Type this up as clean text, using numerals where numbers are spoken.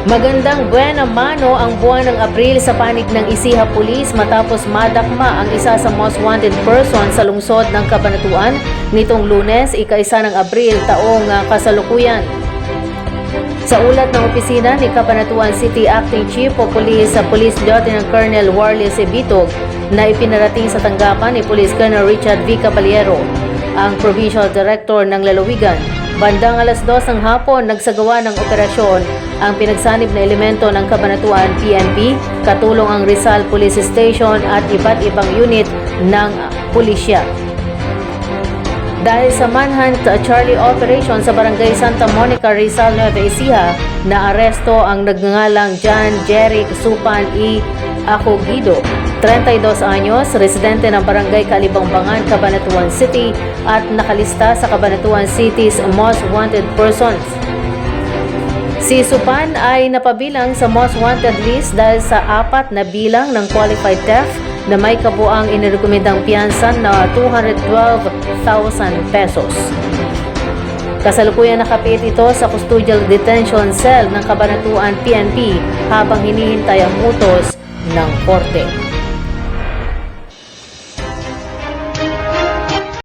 Magandang buwan mano ang buwan ng Abril sa panig ng Isiha Police matapos madakma ang isa sa most wanted person sa lungsod ng Cabanatuan nitong Lunes, ika-1 ng Abril taong kasalukuyan. Sa ulat ng opisina ni Cabanatuan City Acting Chief of Police sa Police Lieutenant Colonel Warles Ebitog na ipinarating sa tanggapan ni Police Colonel Richard V. Caballero, ang Provincial Director ng Lalawigan. Bandang alas 2 ng hapon, nagsagawa ng operasyon ang pinagsanib na elemento ng Cabanatuan PNP, katulong ang Rizal Police Station at iba't ibang unit ng pulisya. Dahil sa manhunt Charlie Operation sa Barangay Santa Monica, Rizal, Nueva Ecija, naaresto ang nagngangalang John Jeric Supan E. Acogido, 32 anyos, residente ng Barangay Kalibangbangan, Cabanatuan City at nakalista sa Cabanatuan City's Most Wanted Persons. Si Supan ay napabilang sa Most Wanted list dahil sa 4 na bilang ng qualified theft na may kabuang inirekomendang piyansa na 212,000 pesos. Kasalukuyan nakapit ito sa custodial detention cell ng Cabanatuan PNP habang hinihintay ang utos ng korte.